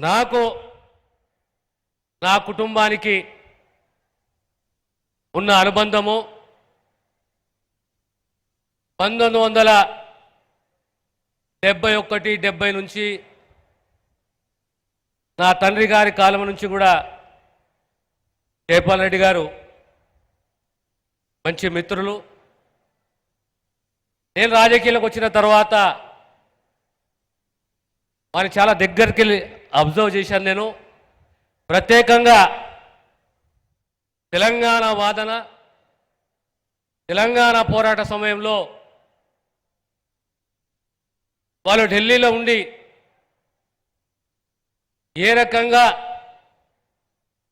నాకు నా కుటుంబానికి ఉన్న అనుబంధము 1971-70 నుంచి నా తండ్రి గారి కాలం నుంచి కూడా జైపాల్ రెడ్డి గారు మంచి మిత్రులు. నేను రాజకీయాలకు వచ్చిన తర్వాత వారిని చాలా దగ్గరికి వెళ్ళి అబ్జర్వ్ చేశాను. నేను ప్రత్యేకంగా తెలంగాణ వాదన, తెలంగాణ పోరాట సమయంలో వాళ్ళు ఢిల్లీలో ఉండి ఏ రకంగా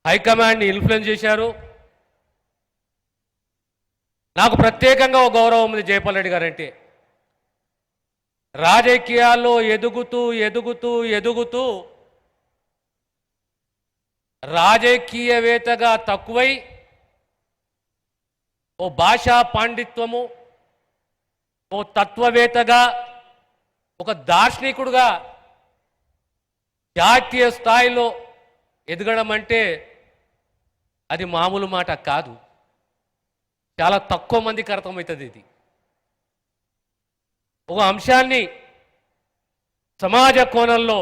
హైకమాండ్ని ఇన్ఫ్లుయెన్స్ చేశారు. నాకు ప్రత్యేకంగా ఒక గౌరవం ఉంది జైపాల్ రెడ్డి గారంటే. రాజకీయాల్లో ఎదుగుతూ ఎదుగుతూ ఎదుగుతూ రాజకీయవేత్తగా తక్కువై ఓ భాషా పాండిత్యము, ఓ తత్వవేత్తగా, ఒక దార్శనికుడుగా జాతీయ స్థాయిలో ఎదగడం అంటే అది మామూలు మాట కాదు. చాలా తక్కువ మందికి అర్థమవుతుంది. ఇది ఒక అంశాన్ని సమాజ కోణంలో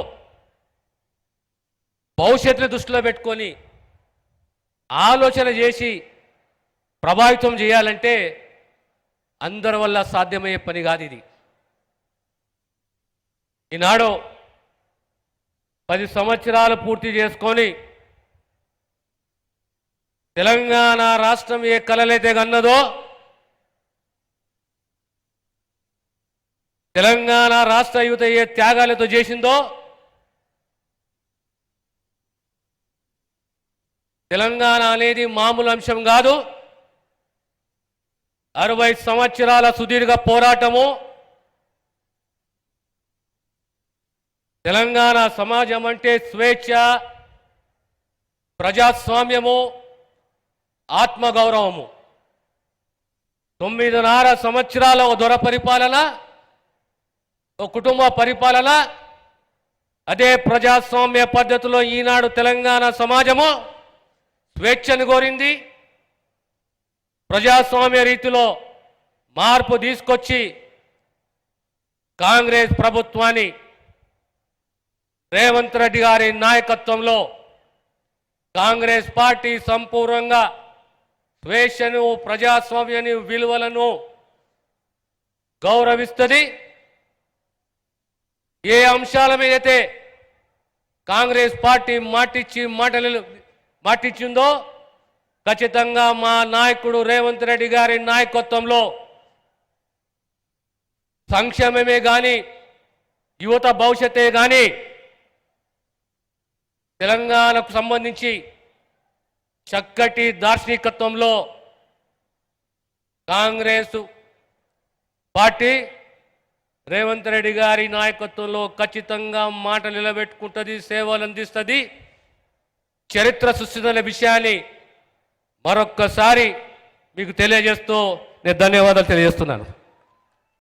భవిష్యత్తును దృష్టిలో పెట్టుకొని ఆలోచన చేసి ప్రభావితం చేయాలంటే అందరి వల్ల సాధ్యమయ్యే పని కాదు ఇది. ఈనాడు 10 సంవత్సరాలు పూర్తి చేసుకొని తెలంగాణ రాష్ట్రం ఏ కలలైతే కన్నదో, తెలంగాణ రాష్ట్ర యువత ఏ త్యాగాలతో చేసిందో, తెలంగాణ అనేది మామూలు అంశం కాదు. 60 సంవత్సరాల సుదీర్ఘ పోరాటము. తెలంగాణ సమాజం అంటే స్వేచ్ఛ, ప్రజాస్వామ్యము, ఆత్మగౌరవము. 9.5 సంవత్సరాల ఒక దొర పరిపాలన, ఒక కుటుంబ పరిపాలన, అదే ప్రజాస్వామ్య పద్ధతిలో ఈనాడు తెలంగాణ సమాజము స్వేచ్ఛను కోరింది. ప్రజాస్వామ్య రీతిలో మార్పు తీసుకొచ్చి కాంగ్రెస్ ప్రభుత్వాన్ని రేవంత్ రెడ్డి గారి నాయకత్వంలో కాంగ్రెస్ పార్టీ సంపూర్ణంగా స్వేచ్ఛను, ప్రజాస్వామ్యాన్ని, విలువలను గౌరవిస్తుంది. ఏ అంశాల మీదైతే కాంగ్రెస్ పార్టీ మాటిచ్చిందో ఖచ్చితంగా మా నాయకుడు రేవంత్ రెడ్డి గారి నాయకత్వంలో సంక్షేమమే కానీ, యువత భవిష్యత్తే కానీ, తెలంగాణకు సంబంధించి చక్కటి దార్శనికత్వంలో కాంగ్రెస్ పార్టీ రేవంత్ రెడ్డి గారి నాయకత్వంలో ఖచ్చితంగా మాట నిలబెట్టుకుంటుంది, సేవలు అందిస్తుంది, చరిత్ర సృష్టిస్తున్న విషయాన్ని మరొక్కసారి మీకు తెలియజేస్తూ నేను ధన్యవాదాలు తెలియజేస్తున్నాను.